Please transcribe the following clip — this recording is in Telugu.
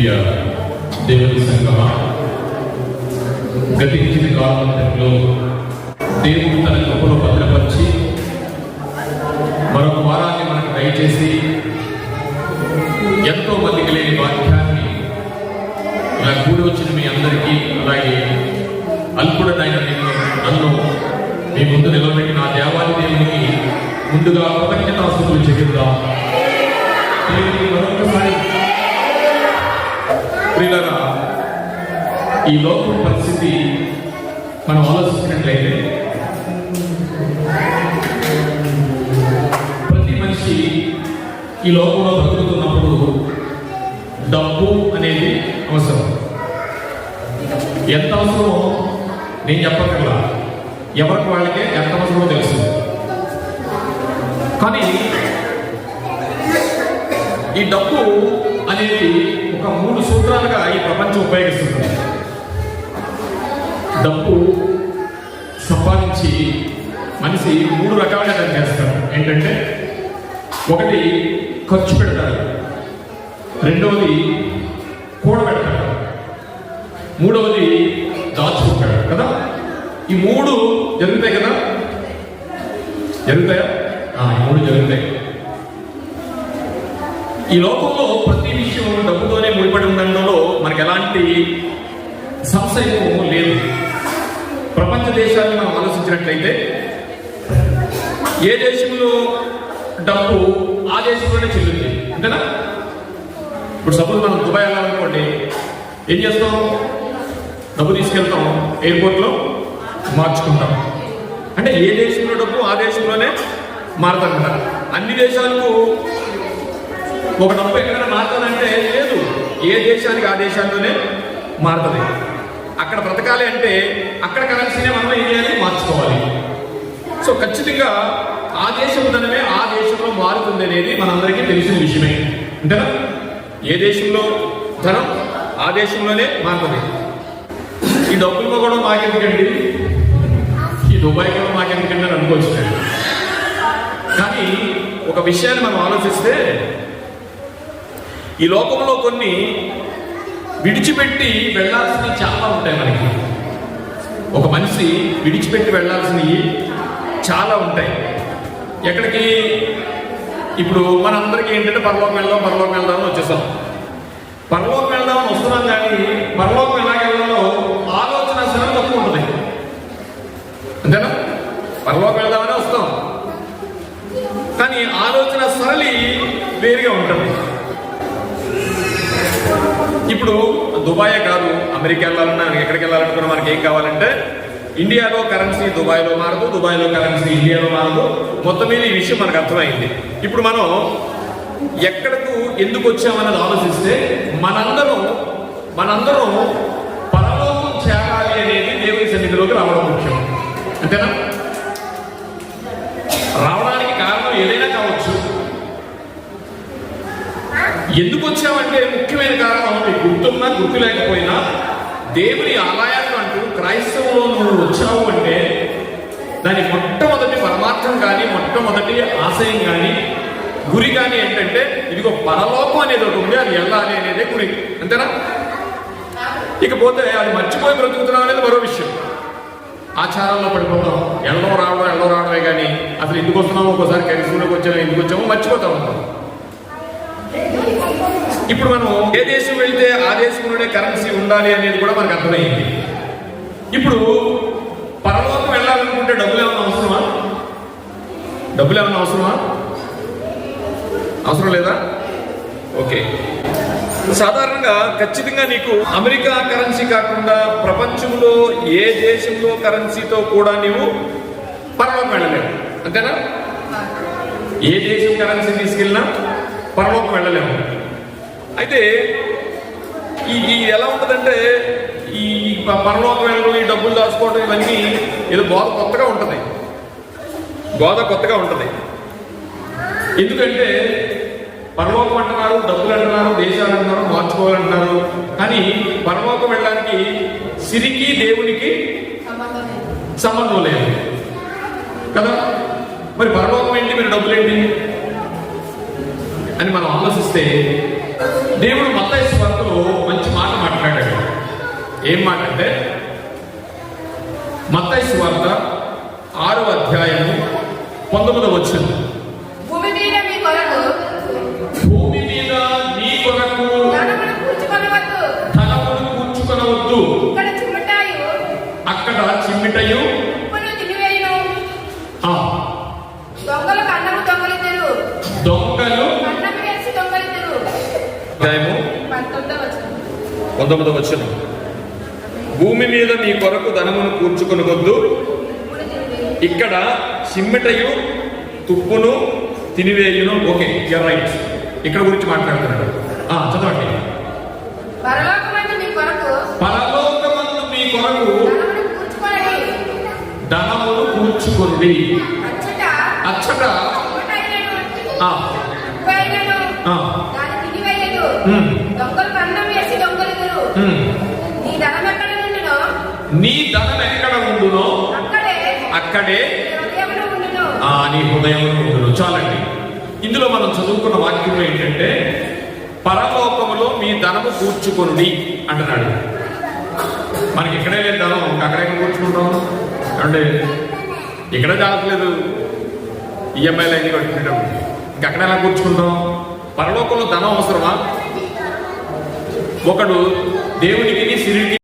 ప్రియ దేవుని సంగమా, గతించిన కాలంలో దేవుడు తన కృపలో భద్రపరిచి మరొక వారాన్ని మనకు దయచేసి ఎంతో మందికి లేని వాక్యాన్ని ఇలా కూడి వచ్చిన మీ అందరికీ, అలాగే అల్పుడనైన నన్ను మీ ముందు నిలబెట్టి నా దేవాది దేవునికి ముందుగా కృతజ్ఞతాస్తుతులు చెల్లిద్దాం. దేవునికి మరొకసారి ప్రియులారా, ఈ లోకం పరిస్థితి మనం ఆలోచించినట్లయితే ప్రతి మనిషి ఈ లోకంలో బ్రతుకుతున్నప్పుడు డబ్బు అనేది అవసరం. ఎంత అవసరమో నేను చెప్పగల, ఎవరికి వాళ్ళకే ఎంత అవసరమో తెలుసు. కానీ ఈ డబ్బు అనేది ఒక 3 సూత్రాలుగా ఈ ప్రపంచం ఉపయోగిస్తుంది. డబ్బు సంపాదించి మనిషి 3 రకాలుగా దాన్ని చేస్తాడు. ఏంటంటే, ఒకటి ఖర్చు పెడతాడు, రెండవది కూడబెడతాడు, మూడవది దాచుకుంటాడు కదా. ఈ 3 జరుగుతాయి కదా, జరుగుతాయా? ఈ 3 జరుగుతాయి. ఈ లోకంలో ప్రతి విషయం డబ్బుతోనే ముడిపడి ఉండడంలో మనకు ఎలాంటి సంశయం లేదు. ప్రపంచ దేశాన్ని మనం ఆలోచించినట్లయితే ఏ దేశంలో డబ్బు ఆ దేశంలోనే చెల్లుతుంది, అంతేనా? ఇప్పుడు సపోజ్ మనం దుబాయ్ వెళ్ళాలనుకోండి, ఏం చేస్తాం? డబ్బు తీసుకెళ్తాం, ఎయిర్పోర్ట్లో మార్చుకుంటాం. అంటే ఏ దేశంలో డబ్బు ఆ దేశంలోనే మారుతాం కదా. అన్ని దేశాలకు ఒక డబ్బు ఎక్కడైనా మారుతానంటే లేదు, ఏ దేశానికి ఆ దేశాల్లోనే మారుతుంది. అక్కడ బ్రతకాలి అంటే అక్కడ కరెన్సీనే మనం ఏం చేయాలి? మార్చుకోవాలి. సో ఖచ్చితంగా ఆ దేశం ధనమే ఆ దేశంలో మారుతుంది అనేది మనందరికీ తెలిసిన విషయమే, అంతేనా? ఏ దేశంలో ధనం ఆ దేశంలోనే మారుతుంది. ఈ డబ్బులు కూడా మాకెందుకండి, ఈ దుబాయ్ కూడా మాకెందుకండి అని అనుకోవచ్చు. కానీ ఒక విషయాన్ని మనం ఆలోచిస్తే, ఈ లోకంలో కొన్ని విడిచిపెట్టి వెళ్లాల్సినవి చాలా ఉంటాయి. మనకి ఒక మనిషి విడిచిపెట్టి వెళ్లాల్సినవి చాలా ఉంటాయి. ఎక్కడికి? ఇప్పుడు మనందరికీ ఏంటంటే పరలోకం వెళ్దామని వచ్చేసాం. పరలోకం వెళ్దామని వస్తున్నాం, కానీ పరలోకం ఎలాగెళ్ళాలో ఆలోచన సరళ తక్కువ ఉంటుంది, అంతేనా? పరలోకం వెళ్దామని వస్తాం, కానీ ఆలోచన సరళి వేరుగా ఉంటుంది. ఇప్పుడు దుబాయే కాదు, అమెరికా వెళ్ళాలన్నా, ఎక్కడికి వెళ్ళాలనుకున్నా మనకి ఏం కావాలంటే, ఇండియాలో కరెన్సీ దుబాయ్లో మారదు, దుబాయ్లో కరెన్సీ ఇండియాలో మారదు. మొత్తం మీద ఈ విషయం మనకు అర్థమైంది. ఇప్పుడు మనం ఎక్కడకు ఎందుకు వచ్చామన్నది ఆలోచిస్తే, మనందరం పరలోకం చేరాలి అనేది దేవుని సన్నిధిలోకి రావడం ముఖ్యం, అంతేనా? రావడానికి కారణం ఏదైనా కావచ్చు. ఎందుకు వచ్చామంటే ముఖ్యమైన కారణం మీకు గుర్తున్నా గుర్తు లేకపోయినా, దేవుని ఆలయాలు అంటూ క్రైస్తవంలో నువ్వు వచ్చావు అంటే దాని మొట్టమొదటి పరమార్థం కానీ, మొట్టమొదటి ఆశయం కానీ, గురి కానీ ఏంటంటే, ఇదిగో పరలోకం అనేది ఒకటి ఉంది, అది వెళ్ళాలి అనేదే గురి, అంతేనా? ఇకపోతే అది మర్చిపోయి బ్రతుకుతున్నాం అనేది మరో విషయం. ఆచారాల్లో పడిపోతాం, ఎల్లో రావడమే కానీ అసలు ఎందుకు వస్తున్నామో, ఒకసారి కలిసిలోకి వచ్చామో ఎందుకు వచ్చామో మర్చిపోతా ఉంటాం. ఇప్పుడు మనం ఏ దేశం వెళ్తే ఆ దేశంలోనే కరెన్సీ ఉండాలి అనేది కూడా మనకు అర్థమైంది. ఇప్పుడు పరలోకం వెళ్ళాలనుకుంటే డబ్బులు ఏమైనా అవసరమా? అవసరం లేదా? ఓకే. సాధారణంగా ఖచ్చితంగా నీకు అమెరికా కరెన్సీ కాకుండా ప్రపంచంలో ఏ దేశంలో కరెన్సీతో కూడా నీవు పరలోకం వెళ్ళలేవు, అంతేనా? ఏ దేశం కరెన్సీ తీసుకెళ్ళినా పరలోకం వెళ్ళలేము. అయితే ఈ ఎలా ఉంటుందంటే, ఈ పరలోకం వెళ్ళడం, ఈ డబ్బులు దాచుకోవడం, ఇవన్నీ ఏదో బోధ కొత్తగా ఉంటుంది. ఎందుకంటే పరలోకం అంటున్నారు, డబ్బులు అంటున్నారు, దేశాలు అంటున్నారు, మార్చుకోవాలంటున్నారు. కానీ పరలోకం వెళ్ళడానికి సిరికి దేవునికి సంబంధం లేదు కదా. మరి పరలోకం ఏంటి, మీరు డబ్బులు ఏంటి అని మనం ఆలోచిస్తే, దేవుడు మత్తయి సువార్తలో ఏం మాట అంటే మత్తయి సువార్త 6వ అధ్యాయము 19వ వచనం. భూమి మీద మీ కొరకు భూమి మీద నీ కొరకు ధనమును కూర్చుకొనవద్దు. ధనమును కూర్చుకొనవద్దు. ఇక్కడ చిమ్మటాయు అక్కడ చిమ్మిటయు ఉప్పును తినివేయును. ఆ, దొంగలకు అన్నము దొంగలిద్దరు. దొంగలు అన్నం వేసి దొంగలిద్దరు. అధ్యాయము 19వ వచనం. 19వ వచనం. భూమి మీద మీ కొరకు ధనమును కూర్చుకొనవద్దు. ఉప్పును తినివేయును. ఇక్కడ చిమ్మిటయు తుప్పును తినివేయును. Okay, you're right. ఇక్కడ గురించి మాట్లాడుతున్నాడు. చదవండి. పరలోకమందు మీ కొరకు పరలోకమందు మీ కొరకు ధనమును కూర్చుకొనడి. ధనమును కూర్చుకొనుడి. అచ్చట అచ్చట చిమ్మటైనను ఆ, ఉప్పైనను ఆ, దాని తినివేయదు. ఉమ్, దొంగలకు అన్నం వేసి దొంగలిద్దరు. ఉమ్. నీ ధనం ఎక్కడ నుండునో నీ ధనం ఎక్కడ ఉండునో అక్కడే అక్కడే నీ హృదయమును ఉండును. నీ హృదయం ఉండును. చాలండి. ఇందులో మనం చదువుకున్న వాక్యం ఏంటంటే పరలోకములో మీ ధనము కూర్చుకొనుడి అంటున్నాడు. మనకి ఇక్కడే లేదు ధనం, అక్కడే కూర్చుకుంటాం అంటే ఇక్కడ జాగ్రత్తలేదు. ఈఎంఐలు అన్ని కట్టుకుంటాం, ఇంకక్కడ ఎలా కూర్చుకుంటాం? పరలోకంలో ధనం అవసరమా? ఒకడు దేవునికి సిరికి